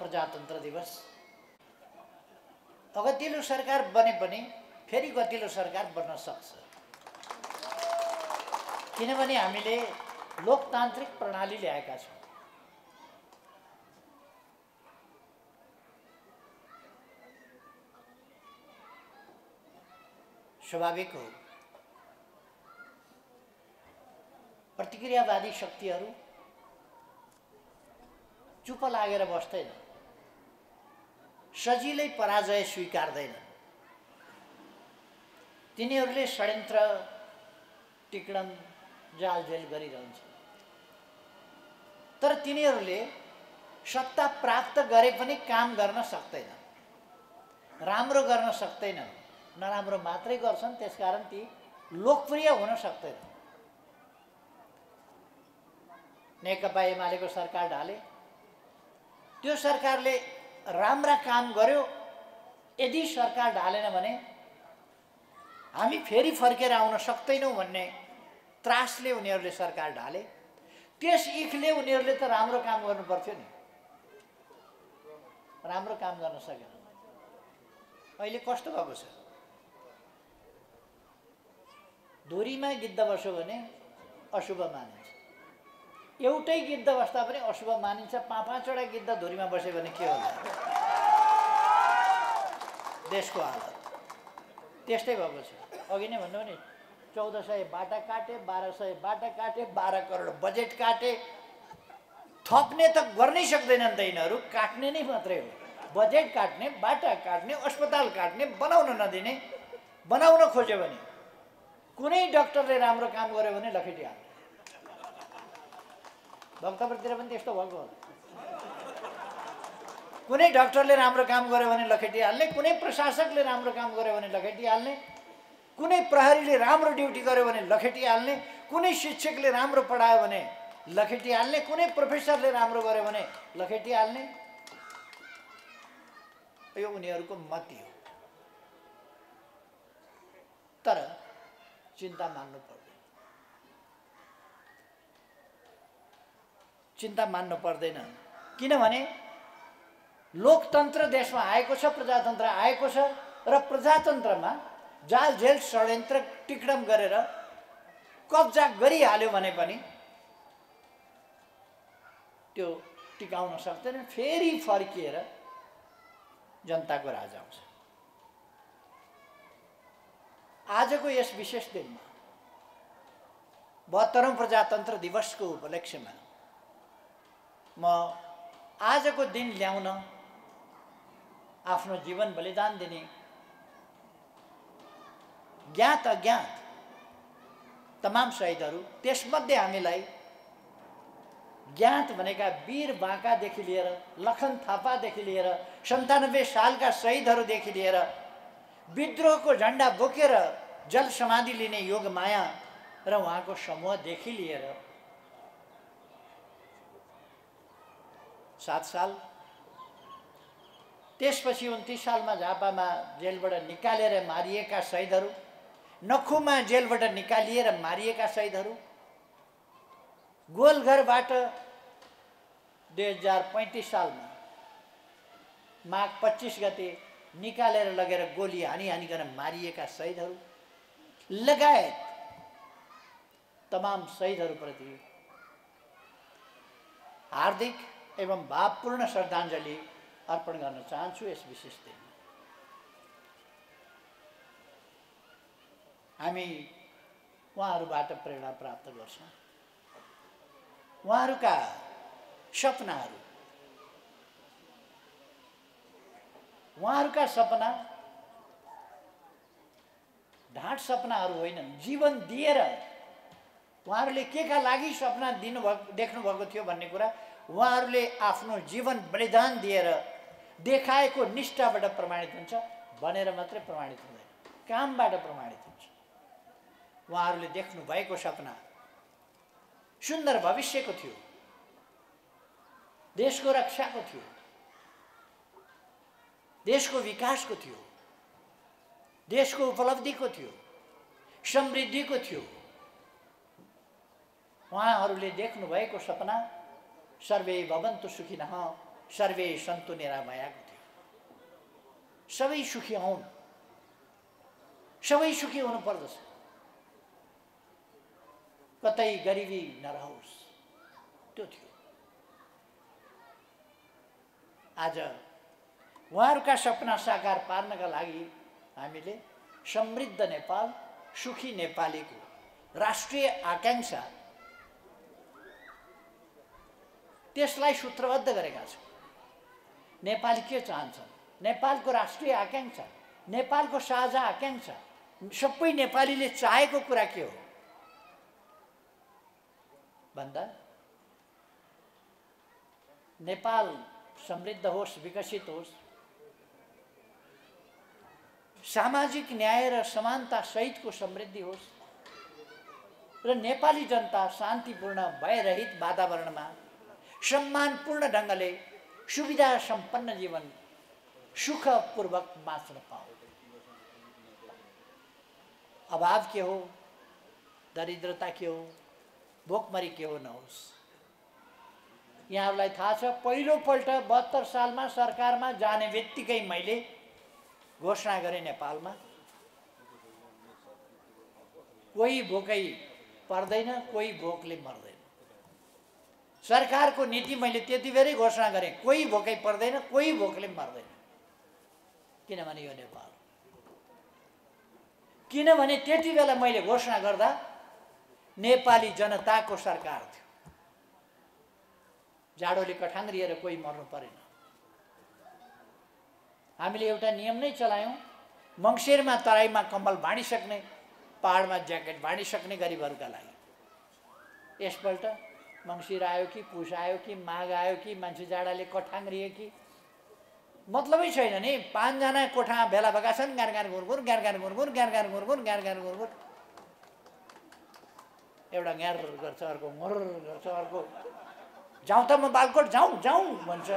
प्रजातन्त्र दिवस। अगतिलो सरकार बने पनि फेरि गतिलो सरकार बन्न सक्छ, किनभने हामीले लोकतान्त्रिक प्रणाली ल्याएका छौँ। स्वाभाविक हो, प्रतिक्रियावादी शक्तिहरू चुप लागेर बस्दैन, सजिलै पराजय स्वीकार्दैन। तिनीहरूले षड्यन्त्र टिक्णम जालझेल गरिरहन्छ। तर तिनीहरूले सत्ता प्राप्त गरे पनि काम गर्न सक्दैन, राम्रो गर्न सक्दैन, नराम्रो मात्रै गर्छन्। त्यसकारण ती लोकप्रिय हुन सक्दैन। नेकपा एमालेको सरकार ढाले, त्यो सरकारले राम्रा काम गर्यो। यदि सरकार ढालेन भने हामी फेरि फर्केर आउन सक्दैनौँ भन्ने त्रासले उनीहरूले सरकार ढाले। त्यस इखले उनीहरूले त राम्रो काम गर्नु पर्थ्यो नि, राम्रो काम गर्न सकेन। अहिले कस्तो भएको छ, धुरीमा गिद्ध बस्यो भने अशुभ मानिन्छ, एउटै गिद्ध बस्दा पनि अशुभ मानिन्छ। पाँचवटा गिद्ध धुरीमा बस्यो भने के होला देशको हालत? त्यस्तै भएको छ। अघि नै भन्नु नि, 1400 बाटा काटे, 1200 बाटा काटे, 12 करोड बजेट काटे। थप्ने त गर्नै सक्दैनन् त यिनीहरू, काट्ने नै मात्रै हो। बजेट काट्ने, बाटा काट्ने, अस्पताल काट्ने, बनाउन नदिने। बनाउन खोज्यो भने कुनै डाक्टरले राम्रो काम गर्यो भने लखेटिहाल्ने। भक्तपुरतिर पनि त्यस्तो भएको होला। कुनै डाक्टरले राम्रो काम गर्यो भने लखेटिहाल्ने, कुनै प्रशासकले राम्रो काम गर्यो भने लखेटिहाल्ने, कुनै प्रहरीले राम्रो ड्युटी गर्यो भने लखेटिहाल्ने, कुनै शिक्षकले राम्रो पढायो भने लखेटिहाल्ने, कुनै प्रोफेसरले राम्रो गर्यो भने लखेटिहाल्ने। यो उनीहरूको मति हो। तर चिन्ता मान्नु पर्दैन, चिन्ता मान्नु पर्दैन। किनभने लोकतन्त्र देशमा आएको छ, प्रजातन्त्र आएको छ, र प्रजातन्त्रमा जालझेल षड्यन्त्र टिक्णम गरेर कब्जा गरिहाल्यो भने पनि त्यो टिकाउन सक्दैन। फेरि फर्किएर जनताको राज आउँछ। आजको यस विशेष दिनमा 72औं प्रजातन्त्र दिवसको उपलक्ष्यमा म आजको दिन ल्याउन आफ्नो जीवन बलिदान दिने ज्ञात अज्ञात तमाम शहीदहरू, त्यसमध्ये हामीलाई ज्ञात भनेका वीर बाँकादेखि लिएर लखन थापादेखि लिएर 97 सालका शहीदहरूदेखि लिएर विद्रोहको झन्डा बोकेर जल समाधि लिने योगमाया र उहाँको समूहदेखि लिएर 7 साल, त्यसपछि 29 सालमा झापामा जेलबाट निकालेर मारिएका शहीदहरू, नखुमा जेलबाट निकालिएर मारिएका शहीदहरू, गोलघरबाट 2035 सालमा माघ 25 गते निकालेर लगेर गोली हानिकन मारिएका शहीदहरू लगायत तमाम शहीदहरूप्रति हार्दिक एवं भावपूर्ण श्रद्धाञ्जली अर्पण गर्न चाहन्छु। यस विशेष दिनमा हामी उहाँहरूबाट प्रेरणा प्राप्त गर्छौँ। उहाँहरूका सपनाहरू, उहाँहरूका सपना ढाँट सपनाहरू होइनन्, जीवन दिएर उहाँहरूले केका लागि सपना देख्नु भएको थियो भन्ने कुरा उहाँहरूले आफ्नो जीवन बलिदान दिएर देखाएको निष्ठाबाट प्रमाणित हुन्छ। भनेर मात्रै प्रमाणित हुँदैन, कामबाट प्रमाणित हुन्छ। उहाँहरूले देख्नु भएको सपना सुन्दर भविष्यको थियो, देशको रक्षाको थियो, देशको विकासको थियो, देशको उपलब्धिको थियो, समृद्धिको थियो। उहाँहरूले देख्नु भएको सपना सर्वे भवन्तु सुखिनः सर्वे सन्तु निरामयाको थियो। सबै सुखी हुन्, सबै सुखी हुनु पर्दछ, कतै गरिबी नरहोस्, त्यो थियो। आज उहाँहरूका सपना साकार पार्नका लागि हामीले समृद्ध नेपाल, सुखी नेपालीको राष्ट्रिय आकांक्षा त्यसलाई सूत्रबद्ध गरेका छौँ। नेपाली के चाहन्छन्? नेपालको राष्ट्रिय आकांक्षा, नेपालको साझा आकांक्षा, सबै नेपालीले चाहेको कुरा के हो भन्दा नेपाल समृद्ध होस्, विकसित होस्, सामाजिक न्याय र समानता सहितको समृद्धि होस् र नेपाली जनता शान्तिपूर्ण भयरहित वातावरणमा सम्मानपूर्ण ढङ्गले सुविधा सम्पन्न जीवन सुखपूर्वक बाँच्न पाऊ। अभाव के हो, दरिद्रता के हो, भोकमरी के हो नहोस्। यहाँहरूलाई थाहा छ, पहिलोपल्ट 72 सालमा सरकारमा जाने बित्तिकै मैले घोषणा गरेँ, नेपालमा कोही भोकै पर्दैन, कोही भोकले मर्दैन। सरकारको नीति मैले त्यति बेरै घोषणा गरेँ, कोही भोकै पर्दैन, कोही भोकले मर्दैन। किनभने यो नेपाल, किनभने त्यति बेला मैले घोषणा गर्दा नेपाली जनताको सरकार थियो। जाडोले कठाङ्ग्रिएर कोही मर्नु परेन। हामीले एउटा नियम नै चलायौँ, मङ्सिरमा तराईमा कम्बल बाँडिसक्ने, पहाडमा ज्याकेट बाँडिसक्ने गरिबहरूका लागि। यसपल्ट मङ्सिर आयो कि पुस आयो कि माघ आयो कि मान्छे जाडाले कठाङ्ग्रियो कि मतलबै छैन नि। 5 जना कोठामा भेला भएका छन्, गार गुरगुर, गार गुरगुर, गार गुरगुर, गार गुरगुर। एउटा ग्यार गर्छ, अर्को मुर गर्छ, अर्को जाउँ त म बालकोट जाउँ जाउँ भन्छ,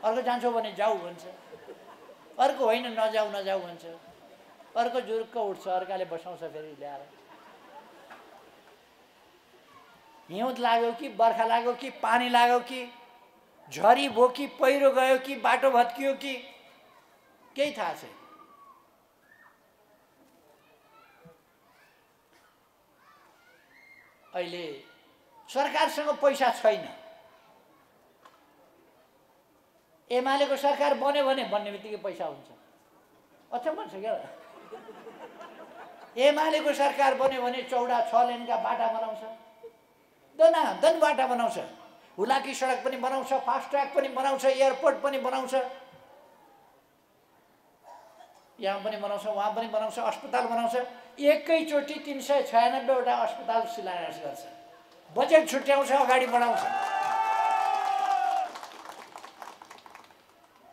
अर्को जान्छौ भने जाऊ भन्छ, अर्को होइन नजाऊ नजाऊ भन्छ, अर्को जुरुक्क उठ्छ, अर्काले बसाउँछ फेरि ल्याएर। हिउँद लाग्यो कि बर्खा लाग्यो कि पानी लाग्यो कि झरी भयो कि पहिरो गयो कि बाटो भत्कियो कि केही थाहा छैन। अहिले सरकारसँग पैसा छैन। एमालेको सरकार बन्यो भने भन्ने बित्तिकै पैसा हुन्छ। अचम्म छ क्या। एमालेको सरकार बन्यो भने चौडा 6 लेनका बाटा बनाउँछ, दनादन बाटा बनाउँछ, हुलाकी सडक पनि बनाउँछ, फास्ट ट्र्याक पनि बनाउँछ, एयरपोर्ट पनि बनाउँछ, यहाँ पनि बनाउँछ, वहाँ पनि बनाउँछ, अस्पताल बनाउँछ। एकैचोटि 396 वटा अस्पताल शिलान्यास गर्छ, बजेट छुट्याउँछ, अगाडि बढाउँछ।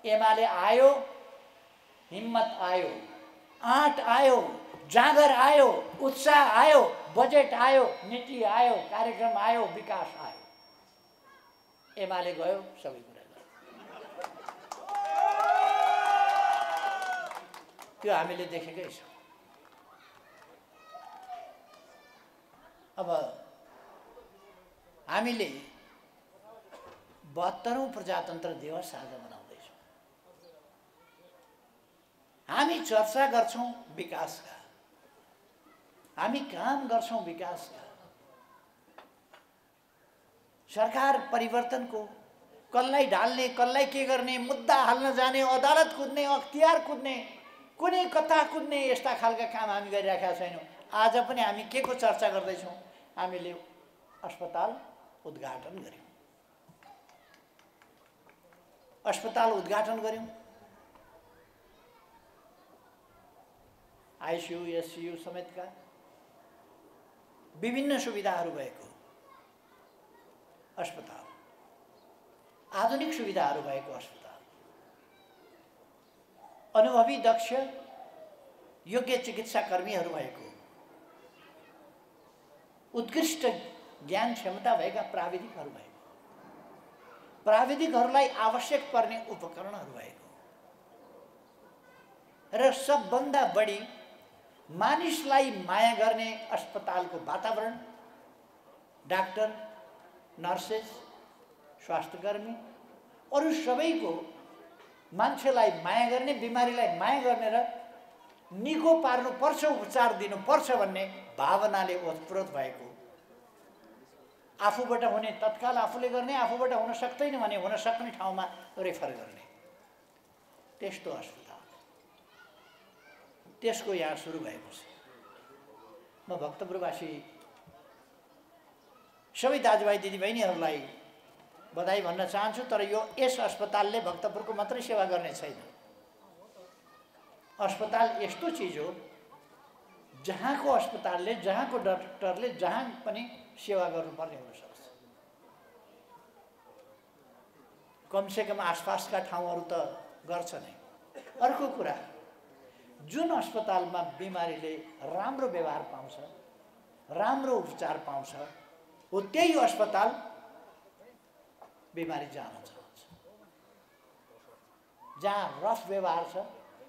एमाले आयो, हिम्मत आयो, आँट आयो, जाँगर आयो, उत्साह आयो, बजेट आयो, नीति आयो, कार्यक्रम आयो, विकास आयो। एमाले गयो, सबै कुरा गयो। त्यो हामीले देखेकै छौँ। अब हामीले 72औं प्रजातन्त्र दिवस आज मनाउँदैछौँ। हामी चर्चा गर्छौँ विकासका, हामी काम गर्छौँ विकासका। सरकार परिवर्तनको, कसलाई ढाल्ने, कसलाई के गर्ने, मुद्दा हाल्न जाने, अदालत कुद्ने, अख्तियार कुद्ने, कुनै कता कुद्ने, यस्ता खालका काम हामी गरिरहेका छैनौँ। आज पनि हामी के को चर्चा गर्दैछौँ? हामीले अस्पताल उद्घाटन गर्यौँ, अस्पताल उद्घाटन गर्यौँ, आइसियु एससियु समेतका विभिन्न सुविधाहरू भएको अस्पताल, आधुनिक सुविधाहरू भएको अस्पताल, अनुभवी दक्ष योग्य चिकित्सा कर्मीहरू भएको, उत्कृष्ट ज्ञान क्षमता भएका प्राविधिकहरू भएको, प्राविधिकहरूलाई आवश्यक पर्ने उपकरणहरू भएको र सबभन्दा बढी मानिसलाई माया गर्ने अस्पतालको वातावरण, डाक्टर, नर्सेस, स्वास्थ्यकर्मी, अरू सबैको मान्छेलाई माया गर्ने, बिमारीलाई माया गर्ने र निको पार्नुपर्छ, उपचार दिनुपर्छ भन्ने भावनाले ओतप्रोत भएको, आफूबाट हुने तत्काल आफूले गर्ने, आफूबाट हुन सक्दैन भने हुन सक्ने ठाउँमा रेफर गर्ने, त्यस्तो अस्पताल, त्यसको यहाँ सुरु भएको छ। म भक्तपुरवासी सबै दाजुभाइ दिदीबहिनीहरूलाई बधाई भन्न चाहन्छु। तर यस अस्पतालले भक्तपुरको मात्रै सेवा गर्ने छैन। अस्पताल यस्तो चिज हो जहाँको अस्पतालले, जहाँको डाक्टरले जहाँ पनि सेवा गर्नुपर्ने हुनसक्छ। कमसेकम आसपासका ठाउँहरू त गर्छ नै। अर्को कुरा, जुन अस्पतालमा बिमारीले राम्रो व्यवहार पाउँछ, राम्रो उपचार पाउँछ, हो त्यही अस्पताल बिमारी जान चाहन्छ। जहाँ रफ व्यवहार छ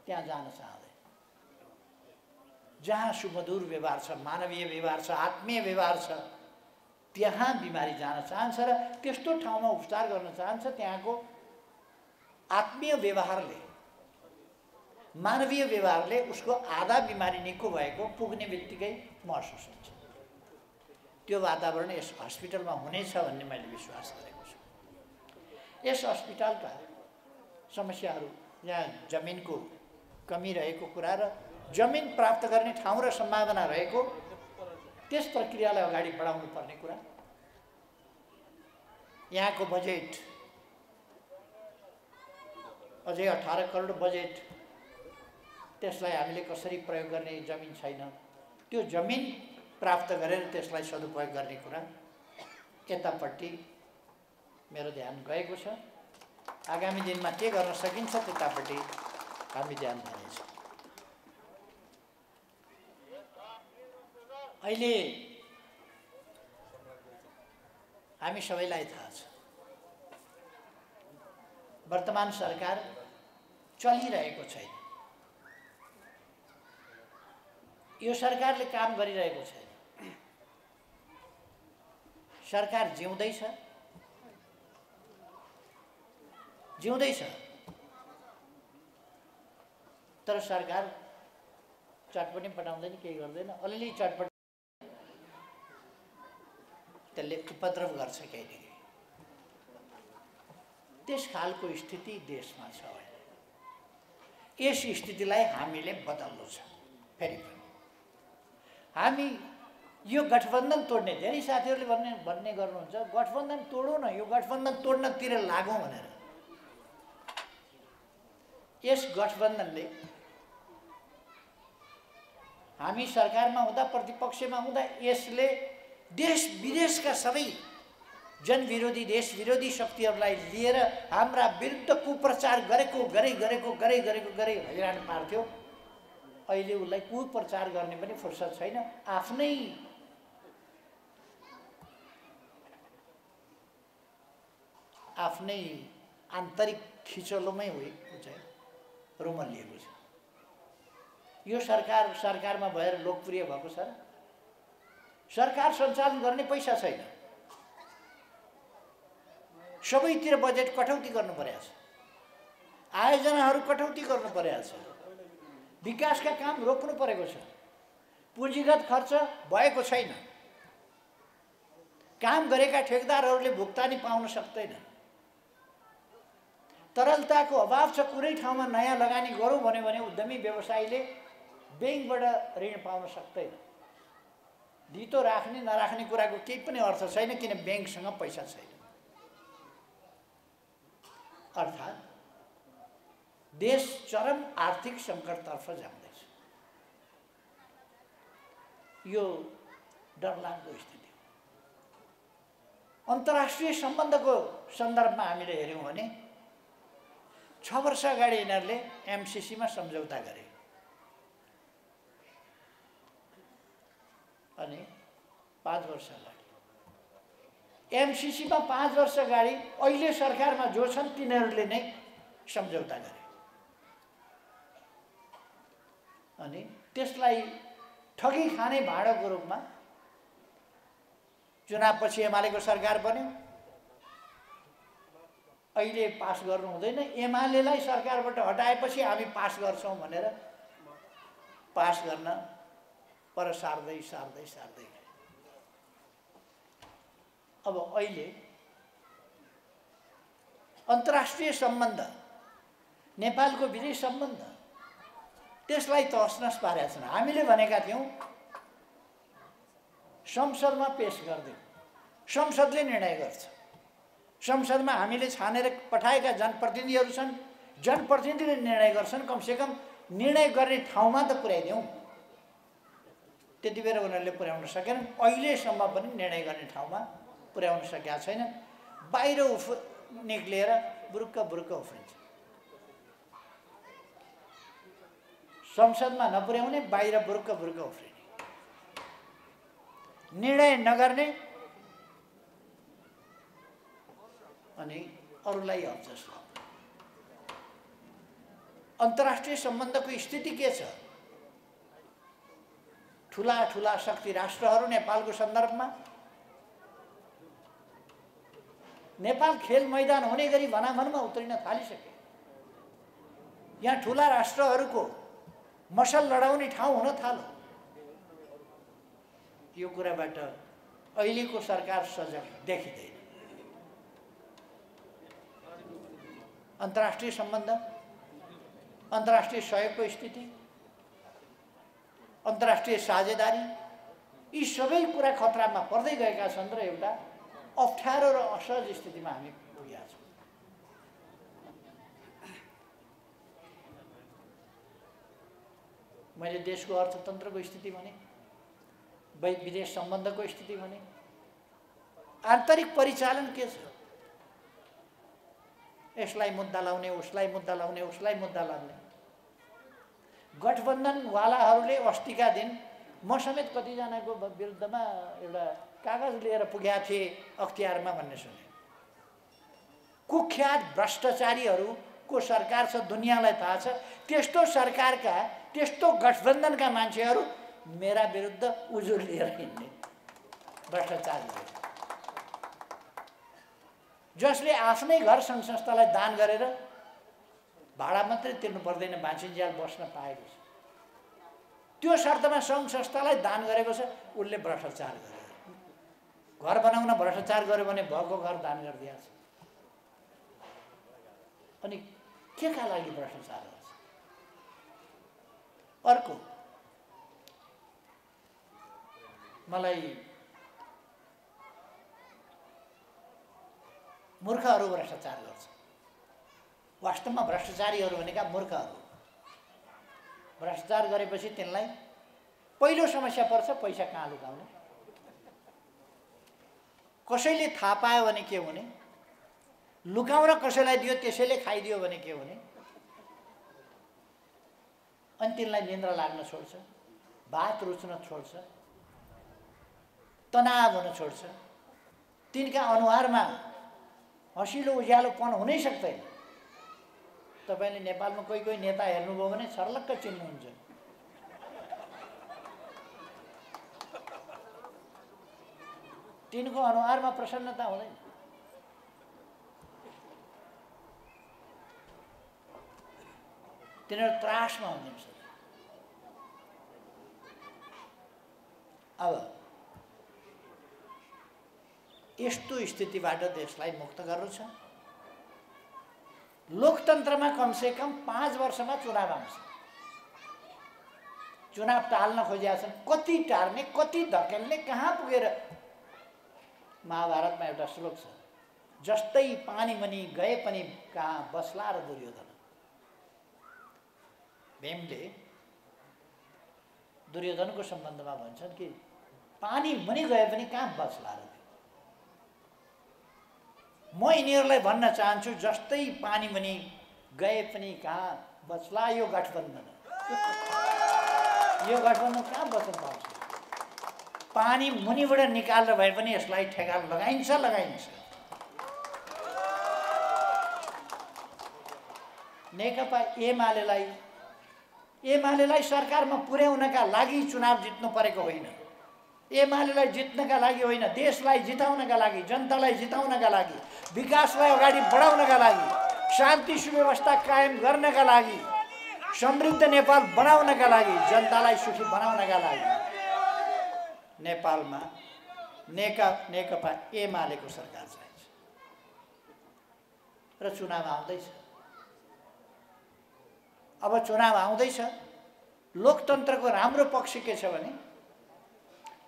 त्यहाँ जान चाहँदैन। जहाँ सुमधुर व्यवहार छ, मानवीय व्यवहार छ, आत्मीय व्यवहार छ, त्यहाँ बिमारी जान चाहन्छ र त्यस्तो ठाउँमा उपचार गर्न चाहन्छ। त्यहाँको आत्मीय व्यवहारले, मानवीय व्यवहारले उसको आधा बिमारी निको भएको पुग्ने बित्तिकै महसुस हुन्छ। त्यो वातावरण यस हस्पिटलमा हुनेछ भन्ने मैले विश्वास गरेको छु। यस अस्पतालका समस्याहरू, यहाँ जमिनको कमी रहेको कुरा र जमिन प्राप्त गर्ने ठाउँ र सम्भावना रहेको, त्यस प्रक्रियालाई अगाडि बढाउनु पर्ने कुरा, यहाँको बजेट अझै 18 करोड बजेट, त्यसलाई हामीले कसरी प्रयोग गर्ने जमिन छैन। त्यो जमिन प्राप्त गरेर त्यसलाई सदुपयोग गर्ने कुरा, यतापट्टि मेरो ध्यान गएको छ। आगामी दिनमा के गर्न सकिन्छ त्यतापट्टि हामी ध्यान दिनेछौँ। अहिले हामी सबैलाई थाहा छ, वर्तमान सरकार चलिरहेको छैन। यो सरकारले काम गरिरहेको छैन। सरकार जिउँदैछ, तर सरकार चटपटी पटाउँदैन, केही गर्दैन, अलिअलि चटपट त्यसले उपद्रव गर्छ केही न केही। त्यस खालको स्थिति देशमा छ। यस स्थितिलाई हामीले बदल्नु छ। फेरि पनि हामी यो गठबन्धन तोड्ने, धेरै साथीहरूले भन्ने गर्नुहुन्छ गठबन्धन तोडौँ न, यो गठबन्धन तोड्नतिर लागौँ भनेर। यस गठबन्धनले हामी सरकारमा हुँदा, प्रतिपक्षमा हुँदा यसले देश विदेशका सबै जनविरोधी, देश विरोधी शक्तिहरूलाई लिएर हाम्रा विरुद्ध कुप्रचार गरे हैरान पार्थ्यो। अहिले उसलाई कुप्रचार गर्ने पनि फुर्सद छैन। आफ्नै आन्तरिक खिचलोमै रुमलिएको छ। यो सरकारमा भएर लोकप्रिय भएको छ। सरकार सञ्चालन गर्ने पैसा छैन। सबैतिर बजेट कटौती गर्नु परेको छ, आयोजनाहरू कटौती गर्नु परेको छ, विकासका काम रोक्नु परेको छ, पुँजीगत खर्च भएको छैन, काम गरेका ठेकदारहरूले भुक्तानी पाउन सक्दैन, तरलताको अभाव छ। कुनै ठाउँमा नयाँ लगानी गरौँ भन्यो भने उद्यमी व्यवसायीले ब्याङ्कबाट ऋण पाउन सक्दैन। धितो राख्ने नराख्ने कुराको केही पनि अर्थ छैन, किन ब्याङ्कसँग पैसा छैन। अर्थात् देश चरम आर्थिक सङ्कटतर्फ जाँदैछ। यो डरलाग्दो स्थिति हो। अन्तर्राष्ट्रिय सम्बन्धको सन्दर्भमा हामीले हेऱ्यौँ भने 6 वर्ष अगाडि यिनीहरूले एमसिसीमा सम्झौता गरे अनि 5 वर्ष अगाडि एमसिसीमा 5 वर्ष अगाडि अहिले सरकारमा जो छन् तिनीहरूले नै सम्झौता गरे अनि त्यसलाई ठगी खाने भाँडोको रूपमा चुनावपछि एमालेको सरकार बन्यो। अहिले पास गर्नु हुँदैन, एमालेलाई सरकारबाट हटाएपछि हामी पास गर्छौँ भनेर पास गर्न पर सार्दै सार्दै सार्दै अब अहिले अन्तर्राष्ट्रिय सम्बन्ध, नेपालको विदेश सम्बन्ध, त्यसलाई तहसनस पारेका छन्। हामीले भनेका थियौँ संसदमा पेश गरिदिउँ, संसदले निर्णय गर्छ। संसदमा हामीले छानेर पठाएका जनप्रतिनिधिहरू छन्, जनप्रतिनिधिले निर्णय गर्छन्। कमसेकम निर्णय गर्ने ठाउँमा त पुर्याइदिउँ। त्यति बेला उनीहरूले पुर्याउन सकेनन्, अहिलेसम्म पनि निर्णय गर्ने ठाउँमा पुर्याउन सकेका छैनन्। बाहिर निक्लिएर बुरुक्क बुरुक्क उफ्रिन्छ। संसदमा नपुर्याउने, बाहिर बुरुक्क बुरुक्क उफ्रिने, निर्णय नगर्ने अनि अरूलाई अब्जस लाउने। अन्तर्राष्ट्रिय सम्बन्धको स्थिति के छ? ठुला ठुला शक्ति राष्ट्रहरू नेपालको सन्दर्भमा नेपाल खेल मैदान हुने गरी भनाभनमा उत्रिन थालिसके। यहाँ ठुला राष्ट्रहरूको मसल लडाउने ठाउँ हुन थाल्यो। यो कुराबाट अहिलेको सरकार सजग देखिँदैन। अन्तर्राष्ट्रिय सम्बन्ध, अन्तर्राष्ट्रिय सहयोगको स्थिति, अन्तर्राष्ट्रिय साझेदारी, यी सबै कुरा खतरामा पर्दै गएका छन् र एउटा अप्ठ्यारो र असहज स्थितिमा हामी पुगेका छौँ। मैले देशको अर्थतन्त्रको स्थिति भने, विदेश सम्बन्धको स्थिति भने, आन्तरिक परिचालन के छ? यसलाई मुद्दा लाउने, उसलाई मुद्दा लाउने, उसलाई मुद्दा लाउने। गठबन्धनवालाहरूले अस्तिका दिन म समेत कतिजनाको विरुद्धमा एउटा कागज लिएर पुगेका थिए अख्तियारमा भन्ने सुने। कुख्यात भ्रष्टाचारीहरूको सरकार छ, दुनियाँलाई थाहा छ। त्यस्तो सरकारका, त्यस्तो गठबन्धनका मान्छेहरू मेरा विरुद्ध उजुर लिएर हिँड्ने भ्रष्टाचारी, जसले आफ्नै घर सङ्घ संस्थालाई दान गरेर भाडा मात्रै तिर्नु पर्दैन, बाँचिन्जेल बस्न पाएको छ। त्यो शर्तमा सङ्घ संस्थालाई दान गरेको छ, उसले भ्रष्टाचार गर्यो। घर बनाउन भ्रष्टाचार गर्यो भने भएको घर दान गरिदिएको छ। अनि के का लागि भ्रष्टाचार गर्छ? अर्को, मलाई मूर्खहरू भ्रष्टाचार गर्छ। वास्तवमा भ्रष्टाचारीहरू भनेका मूर्खहरू। भ्रष्टाचार गरेपछि तिनलाई पहिलो समस्या पर्छ पैसा कहाँ लुकाउने। कसैले थाहा पायो भने के हुने, लुकाउन कसैलाई दियो त्यसैले खाइदियो भने के हुने। अनि तिनलाई निन्द्रा लाग्न छोड्छ, भात रुच्न छोड्छ, तनाव हुन छोड्छ। तिनका अनुहारमा हँसिलो उज्यालोपन हुनै सक्दैन। तपाईँले नेपालमा कोही कोही नेता हेर्नुभयो भने छर्लक्क चिन्नुहुन्छ। तिनको अनुहारमा प्रसन्नता हुँदैन। तिनीहरू त्रासमा हुनुहुन्छ। अब यस्तो स्थितिबाट देशलाई मुक्त गर्नु छ। लोकतन्त्रमा कमसेकम 5 वर्षमा चुनाव आउँछ। चुनाव टाल्न खोजेका छन्, कति टार्ने, कति धकेल्ने, कहाँ पुगेर। महाभारतमा एउटा श्लोक छ, जस्तै पानी मुनि गए पनि कहाँ बस्ला र दुर्योधन। भीमले दुर्योधनको सम्बन्धमा भन्छन् कि पानी मुनि गए पनि कहाँ बस्ला र। म यिनीहरूलाई भन्न चाहन्छु, जस्तै पानी मुनि गए पनि कहाँ बस्ला यो गठबन्धन। यो गठबन्धन कहाँ बस्न पाउँछ? पानी मुनिबाट निकालेर भए पनि यसलाई ठेगाल लगाइन्छ लगाइन्छ। नेकपा एमालेलाई सरकारमा पुर्याउनका लागि चुनाव जित्नु परेको होइन। एमालेलाई जित्नका लागि होइन, देशलाई जिताउनका लागि, जनतालाई जिताउनका लागि, विकासलाई अगाडि बढाउनका लागि, शान्ति सुव्यवस्था कायम गर्नका लागि, समृद्ध नेपाल बनाउनका लागि, जनतालाई सुखी बनाउनका लागि नेपालमा नेकपा एमालेको सरकार चाहिन्छ। र चुनाव आउँदैछ। अब चुनाव आउँदैछ। लोकतन्त्रको राम्रो पक्ष के छ भने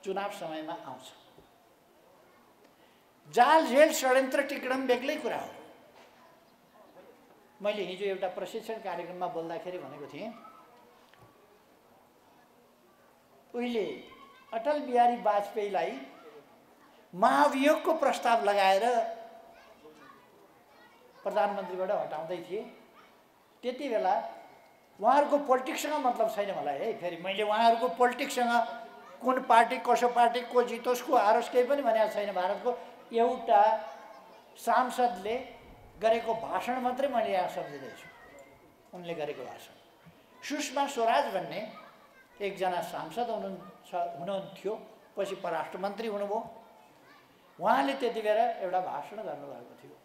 चुनाव समयमा आउँछ। जाल झेल षड्यन्त्र टिक्रण बेग्लै कुरा हो। मैले हिजो एउटा प्रशिक्षण कार्यक्रममा बोल्दाखेरि भनेको थिएँ, उहिले अटल बिहारी वाजपेयीलाई महाभियोगको प्रस्ताव लगाएर प्रधानमन्त्रीबाट हटाउँदै थिए। त्यति बेला उहाँहरूको पोलिटिक्ससँग मतलब छैन मलाई है, फेरि मैले उहाँहरूको पोलिटिक्ससँग कुन पार्टी कसो पार्टी को जितोस् को हारोस् केही पनि भनेको छैन। भारतको एउटा सांसदले गरेको भाषण मात्रै मैले यहाँ सम्झिँदैछु, उनले गरेको भाषण। सुषमा स्वराज भन्ने एकजना सांसद हुनुहुन्थ्यो, पछि परराष्ट्र मन्त्री हुनुभयो। उहाँले त्यति बेला एउटा भाषण गर्नुभएको थियो।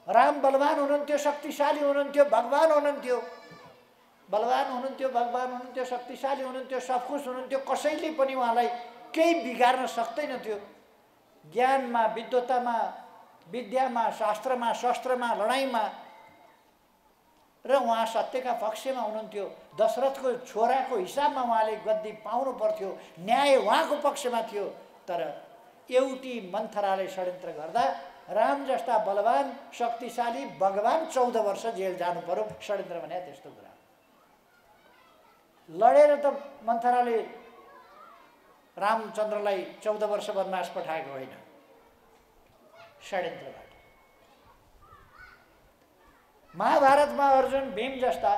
राम बलवान हुनुहुन्थ्यो, शक्तिशाली हुनुहुन्थ्यो, भगवान हुनुहुन्थ्यो, बलवान हुनुहुन्थ्यो, भगवान हुनुहुन्थ्यो, शक्तिशाली हुनुहुन्थ्यो, सबकुछ हुनुहुन्थ्यो। कसैले पनि उहाँलाई केही बिगार्न सक्दैनथ्यो। ज्ञानमा, विद्वतामा, विद्यामा, शास्त्रमा, शस्त्रमा, लडाइँमा र उहाँ सत्यका पक्षमा हुनुहुन्थ्यो। दशरथको छोराको हिसाबमा उहाँले गद्दी पाउनु पर्थ्यो। न्याय उहाँको पक्षमा थियो। तर एउटी मन्थराले षड्यन्त्र गर्दा राम जस्ता बलवान शक्तिशाली भगवान 14 वर्ष जेल जानु पर्यो। षड्यन्त्र भने त्यस्तो कुरा। लडेर त मन्थराले रामचन्द्रलाई 14 वर्ष वनवास पठाएको होइन, षड्यन्त्रबाट। महाभारतमा अर्जुन भीम जस्ता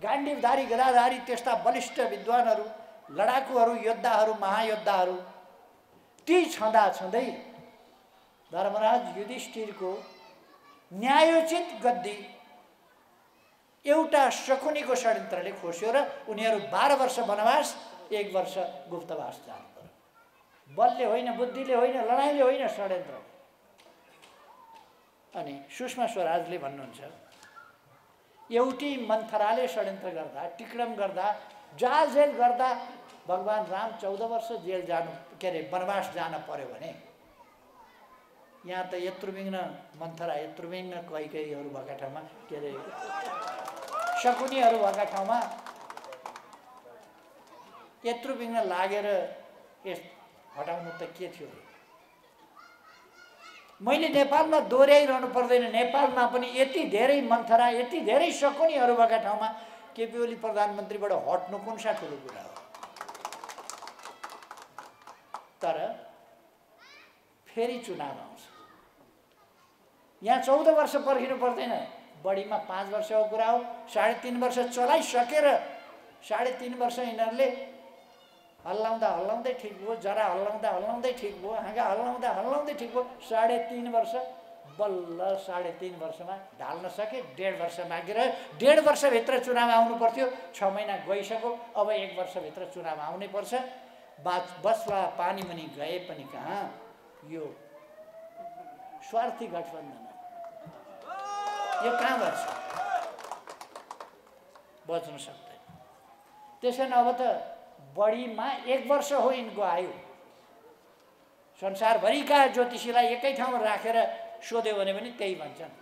गाण्डीवधारी गदाधारी त्यस्ता बलिष्ठ विद्वानहरू, लडाकुहरू, योद्धाहरू, महायोद्धाहरू ती छँदा छँदै धर्मराज युधिष्ठिरको न्यायोचित गद्दी एउटा शकुनीको षड्यन्त्रले खोस्यो र उनीहरू 12 वर्ष वनवास, 1 वर्ष गुप्तवास जानु पर्यो। बलले होइन, बुद्धिले होइन, लडाइँले होइन, षड्यन्त्र। अनि सुषमा स्वराजले भन्नुहुन्छ, एउटी मन्थराले षड्यन्त्र गर्दा, टिक्रण गर्दा, जाल झेल गर्दा भगवान राम 14 वर्ष जेल जानु वनवास जान पर्यो भने यहाँ त यत्रुविघ्न मन्थरा, यत्रुविघ्न कैकेयीहरू भएका ठाउँमा शकुनीहरू भएका ठाउँमा यत्रुविघ्न लागेर यस हटाउनु त के थियो। मैले नेपालमा दोहोऱ्याइरहनु पर्दैन। नेपालमा पनि यति धेरै मन्थरा, यति धेरै शकुनीहरू भएका ठाउँमा केपी ओली प्रधानमन्त्रीबाट हट्नु कुन सा ठुलो कुरा हो। तर फेरि चुनाव आउँछ। यहाँ 14 वर्ष पर्खिनु पर्दैन, बढीमा 5 वर्षको कुरा हो। 3.5 वर्ष चलाइसकेर 3.5 वर्ष यिनीहरूले हल्लाउँदा हल्लाउँदै ठिक भयो, जरा हल्लाउँदा हल्लाउँदै ठिक भयो, हाँगा हल्लाउँदा हल्लाउँदै ठिक भयो। 3.5 वर्ष बल्ल 3.5 वर्षमा ढाल्न सके। 1.5 वर्ष मागेर 1.5 वर्षभित्र चुनाव आउनु पर्थ्यो। 6 महिना गइसक्यो, अब 1 वर्षभित्र चुनाव आउनै पर्छ। बसवा पानी मुनि गए पनि कहाँ, यो स्वार्थी गठबन्धन यो कहाँ बच्छ, बच्न सक्दैन। त्यसैले अब त बढीमा 1 वर्ष हो यिनको आयु। संसारभरिका ज्योतिषीलाई एकै ठाउँमा राखेर सोध्यो भने पनि त्यही भन्छन्,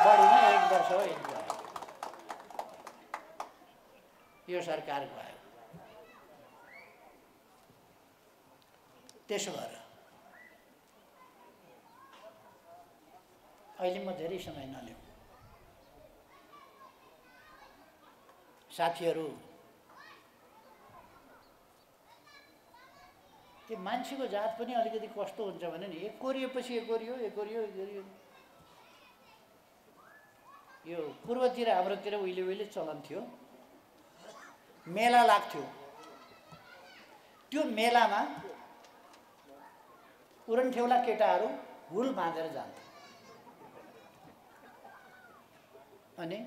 बढीमा 1 वर्ष हो यिनको आयु। यो सरकारको आयु। त्यसो भएर अहिले म धेरै समय नलिउँ। साथीहरू, त्यो मान्छेको जात पनि अलिकति कस्तो हुन्छ भने नि, एकोरिएपछि एकोरियो, एकोरियो, एकोरियो। यो पूर्वतिर हाम्रोतिर उहिले चलन थियो, मेला लाग्थ्यो। त्यो मेलामा उरनठेउला केटाहरू हुल बाँधेर जान्थे। अनि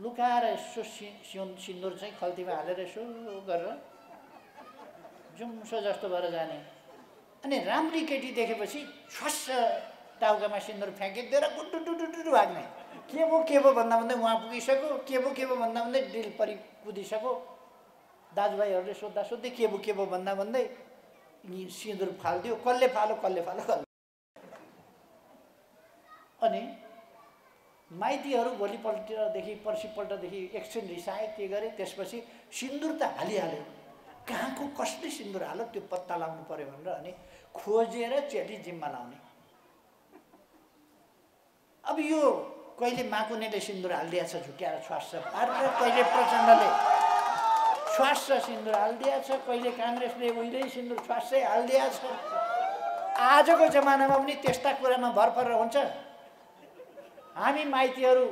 लुकाएर यसो सिन्दुर चाहिँ खल्तीमा हालेर यसो गरेर जुम्सो जस्तो भएर जाने। अनि राम्री केटी देखेपछि छ्वास्स टाउकामा सिन्दुर फ्याँकिदिएर गुड्डु भाग्ने। के भयो भन्दा भन्दै उहाँ पुगिसक्यो, के भयो भन्दा भन्दै ड्रिल परि कुदिसक्यो। दाजुभाइहरूले सोद्धा सोद्धै के भयो भन्दा भन्दै सिन्दुर फालिदियो। कसले फालो। अनि माइतीहरू भोलिपल्टदेखि पर्सिपल्टदेखि एकछिन रिसाए, के गरे, त्यसपछि सिन्दुर त हालिहाल्यो, कहाँको कसले सिन्दुर हाल्यो त्यो पत्ता लगाउनु पर्यो भनेर अनि खोजेर चेली जिम्मा लाउने। अब यो कहिले माकुनेले सिन्दुर हालिदिएछ झुक्याएर छ्वास्छ पारेर, कहिले प्रचण्डले छ्वास्छ सिन्दुर हालिदिएछ, कहिले काङ्ग्रेसले उहिल्यै सिन्दुर छ्वास्सै हालिदिएछ। आजको जमानामा पनि त्यस्ता कुरामा भर परेर हुन्छ। हामी माइतीहरू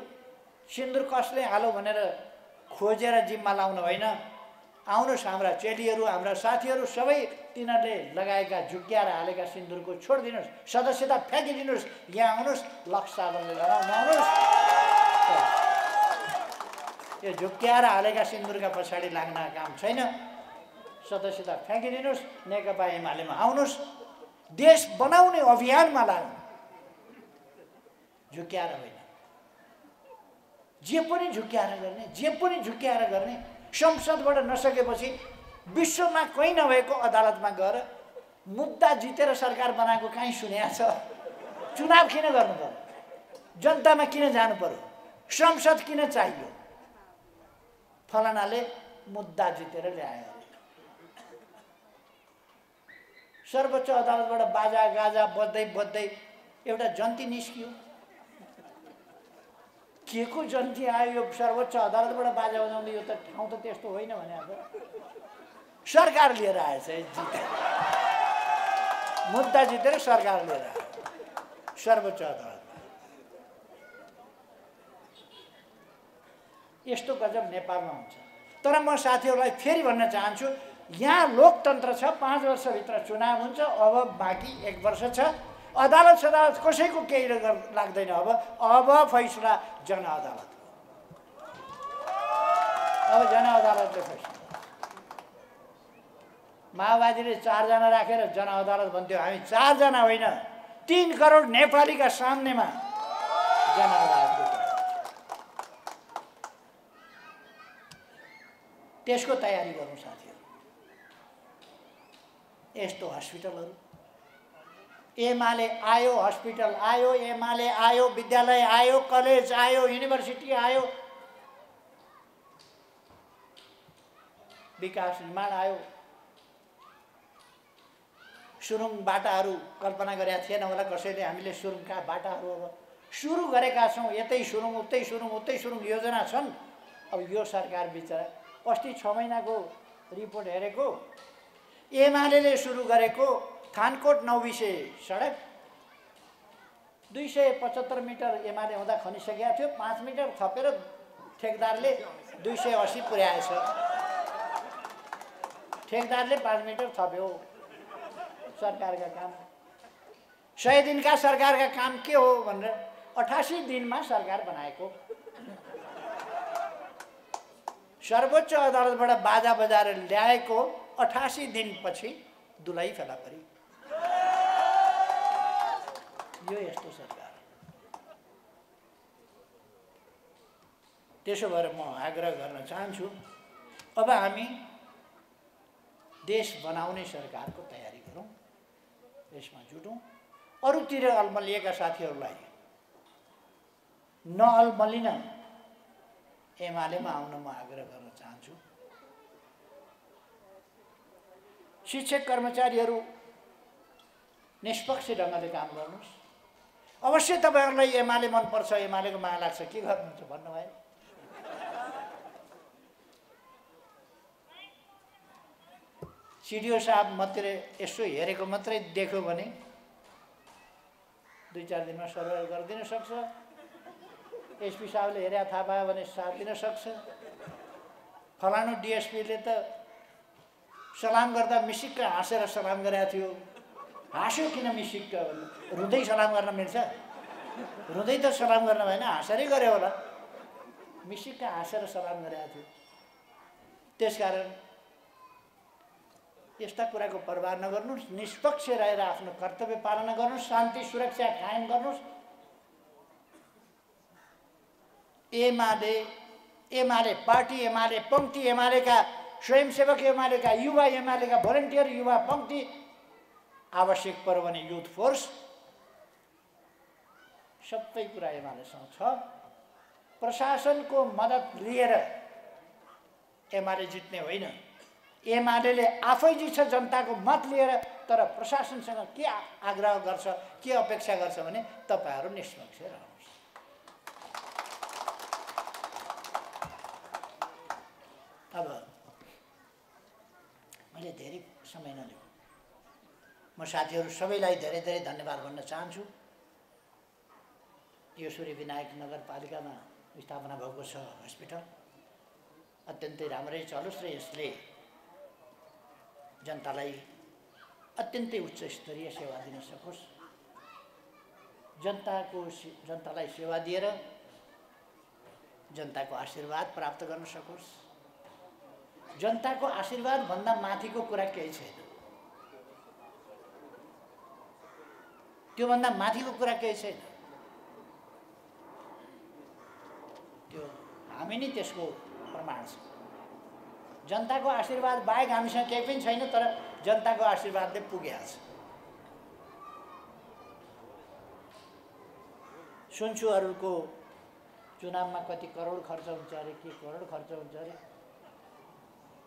सिन्दुर कसले हालो भनेर खोजेर जिम्मा लाउनु होइन। आउनुहोस् हाम्रा चेलीहरू, हाम्रा साथीहरू सबै तिनीहरूले लगाएका झुक्क्याएर हालेका सिन्दुरको छोडिदिनुहोस्, सदस्यता फ्याँकिदिनुहोस्, यहाँ आउनुहोस्, लक्स साबनले लगाउनु आउनुहोस्। यो झुक्क्याएर हालेका सिन्दुरका पछाडि लाग्न काम छैन। सदस्यता फ्याँकिदिनुहोस्, नेकपा एमालेमा आउनुहोस्, देश बनाउने अभियानमा लाग्नु, झुक्क्याएर होइन। जे पनि झुक्क्याएर गर्ने। संसदबाट नसकेपछि विश्वमा कहीँ नभएको अदालतमा गएर मुद्दा जितेर सरकार बनाएको कहीँ सुनेको छ? चुनाव किन गर्नु पर्यो? जनतामा किन जानु पर्यो? संसद किन चाहियो? फलानाले मुद्दा जितेर ल्यायो। सर्वोच्च अदालतबाट बाजा गाजा बज्दै एउटा जन्ती निस्कियो। के को जन्ती आयो? यो सर्वोच्च अदालतबाट बाजा बजाउँदै, यो त ठाउँ त त्यस्तो होइन भने अब सरकार लिएर आएछ, मुद्दा जितेर सरकार लिएर आयो सर्वोच्च अदालत। यस्तो गजब नेपालमा हुन्छ। तर म साथीहरूलाई फेरि भन्न चाहन्छु, यहाँ लोकतन्त्र छ, 5 वर्षभित्र चुनाव हुन्छ, अब बाँकी 1 वर्ष छ। अदालत कसैको केही लाग्दैन। अब फैसला जनअदालत, अब जनअदालतले फैसला। माओवादीले 4 जना राखेर जनअदालत भन्थ्यो, हामी 4 जना होइन, 3 करोड नेपालीका सामनेमा जनअदालत। त्यसको तयारी गरौँ साथीहरू। यस्तो हस्पिटलहरू, एमाले आयो, हस्पिटल आयो, एमाले आयो, विद्यालय आयो, कलेज आयो, युनिभर्सिटी आयो, विकास निर्माण आयो। सुरुङ बाटाहरू कल्पना गरेका थिएन होला कसैले। हामीले सुरुङका बाटाहरू अब सुरु गरेका छौँ। यतै सुरुङ उतै सुरुङ योजना छन्। अब यो सरकार बिचरा अस्ति 6 महिनाको रिपोर्ट हेरेको, एमाले सुरु गरेको थानकोट नौबिसे सडक 275 मिटर एमाले हुँदा खनिसकेका थियो। 5 मिटर थपेर ठेकदारले 280 पुर्याएछ। ठेकदारले 5 मिटर थप्यो। सरकारका काम 100 दिनका सरकारका काम के हो भनेर 88 दिनमा सरकार बनाएको। सर्वोच्च अदालतबाट बाजा बजाएर ल्याएको 88 दिनपछि दुलाई फेला परी। यो यस्तो सरकार। त्यसो भएर म आग्रह गर्न चाहन्छु, अब हामी देश बनाउने सरकारको तयारी गरौँ, यसमा जुटौँ। अरूतिर अल्मलिएका साथीहरूलाई नअल्मलिन एमालेमा आउन म आग्रह गर्न चाहन्छु। शिक्षक कर्मचारीहरू निष्पक्ष ढङ्गले काम गर्नुहोस्। अवश्य तपाईँहरूलाई एमाले मनपर्छ, एमालेको माया लाग्छ, के गर्नुहुन्छ भन्नुभयो। सिडिओ साहब मात्रै यसो हेरेको मात्रै देख्यो भने 2-4 दिनमा सर्भर गरिदिन सक्छ। एसपी साहबले हेरेर थाहा पायो भने साथ दिन सक्छ। फलानु डिएसपीले त सलाम गर्दा मिसिक्क हाँसेर सलाम गरेको थियो। हाँस्यो किन मिसिक्क? रुँदै सलाम गर्न मिल्छ? रुँदै त सलाम गर्न भएन, हाँसेरै गऱ्यो होला। मिसिक्क हाँसेर सलाम गरेका थियो। त्यसकारण यस्ता कुराको परवाह नगर्नुहोस्, निष्पक्ष रहेर आफ्नो कर्तव्य पालना गर्नुहोस्, शान्ति सुरक्षा कायम गर्नुहोस्। एमाले पार्टी, एमाले पंक्ति, एमालेका स्वयंसेवक, एमालेका युवा, एमालेका भोलिन्टियर, युवा पंक्ति, आवश्यक पर्यो भने युथ फोर्स, सबै कुरा एमालेसँग छ। प्रशासनको मद्दत लिएर एमाले जित्ने होइन, एमाले आफै जित्छ जनताको मत लिएर। तर प्रशासनसँग के आग्रह गर्छ, के अपेक्षा गर्छ भने तपाईहरु निष्पक्ष रहनुहोस्। अब मैले धेरै समय नलिउँ, म साथीहरु सबैलाई धेरै धेरै धन्यवाद भन्न चाहन्छु। यो सूर्य विनायक नगरपालिकामा स्थापना भएको छ हस्पिटल, अत्यन्तै राम्रै चलोस् र यसले जनतालाई अत्यन्तै उच्च स्तरीय सेवा दिन सकोस्। जनतालाई सेवा दिएर जनताको आशीर्वाद प्राप्त गर्न सकोस्। जनताको आशीर्वाद भन्दा माथिको कुरा केही छैन, त्यो भन्दा माथिको कुरा केही छैन। त्यो हामी नै त्यसको प्रमाण छ। जनताको आशीर्वाद बाहेक हामीसँग केही पनि छैन, तर जनताको आशीर्वादले पुगेको छ। सुन्छु अरूको चुनावमा कति करोड खर्च हुन्छ अरे, के करोड खर्च हुन्छ अरे।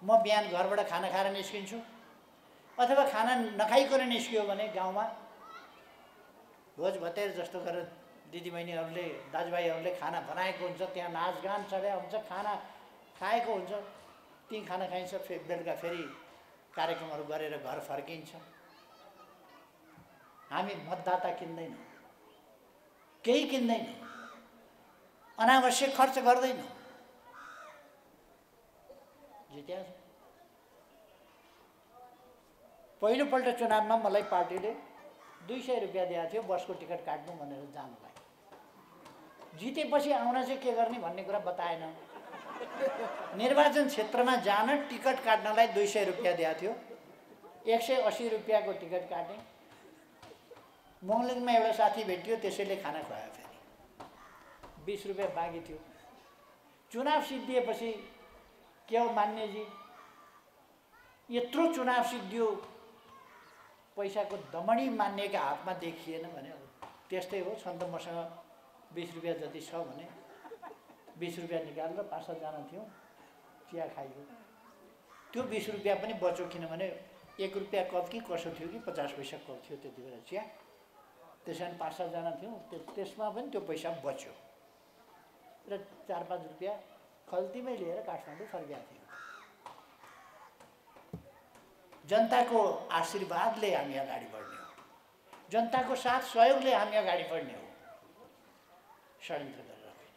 म बिहान घरबाट खाना खाएर निस्किन्छु, अथवा खाना नखाइकन निस्कियो भने गाउँमा भोज भतेर जस्तो गरेर दिदीबहिनीहरूले, दाजुभाइहरूले खाना बनाएको हुन्छ, त्यहाँ नाचगान चढेको हुन्छ, खाना खाएको हुन्छ, ती खाना खाइन्छ, बेलुका फेरि कार्यक्रमहरू गरेर घर फर्किन्छ। हामी मतदाता किन्दैनौँ, केही किन्दैनौँ, अनावश्यक खर्च गर्दैनौँ। जित्या पहिलोपल्ट चुनावमा मलाई पार्टीले 200 रुपियाँ दिएको थियो बसको टिकट काट्नु भनेर जानुलाई। जितेपछि आउन चाहिँ के गर्ने भन्ने कुरा बताएन। निर्वाचन क्षेत्रमा जान टिकट काट्नलाई 200 रुपियाँ दिएको थियो, 180 रुपियाँको टिकट काटेँ। मोङलिङमा एउटा साथी भेटियो, त्यसैले खाना खुवायो, फेरि 20 रुपियाँ बाँकी थियो। चुनाव सिद्धिएपछि के हो मान्यजी, यत्रो चुनाव सिद्धियो, पैसाको दमडी मान्नेका हातमा देखिएन भने त्यस्तै हो। छन् त मसँग 20 रुपियाँ जति छ भने 20 रुपियाँ निकालेर 5-7 जना थियौँ, चिया खाइयो। त्यो 20 रुपियाँ पनि बच्यो, किनभने 1 रुपियाँ कप कि कसो थियो कि 50 पैसा कप थियो त्यति बेला चिया। त्यसैले 5-7 जना थियौँ, त्यसमा पनि त्यो पैसा बच्यो र 4-5 रुपियाँ खल्तीमै लिएर काठमाडौँ फर्किएको थियो। जनताको आशीर्वादले हामी अगाडि बढ्ने हो, जनताको साथ सहयोगले हामी अगाडि बढ्ने हो, षड्यन्त्र गरेर होइन।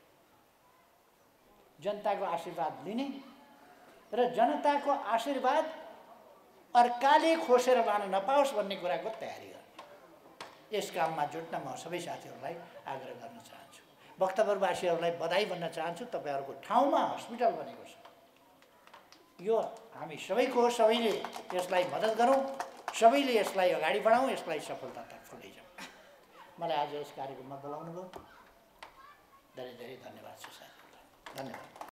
जनताको आशीर्वाद लिने र जनताको आशीर्वाद अर्काले खोसेर लान नपाओस् भन्ने कुराको तयारी गर्ने, यस काममा जुट्न म सबै साथीहरूलाई आग्रह गर्न चाहन्छु। भक्तपुरवासीहरूलाई बधाई भन्न चाहन्छु। तपाईँहरूको ठाउँमा हस्पिटल बनेको छ, यो हामी सबैको हो। सबैले यसलाई मद्दत गरौँ, सबैले यसलाई अगाडि बढाउँ, यसलाई सफलतातर्फ लैजाउँ। मलाई आज यस कार्यक्रममा बोलाउनु भयो, धेरै धेरै धन्यवाद छ साथीहरूलाई। धन्यवाद।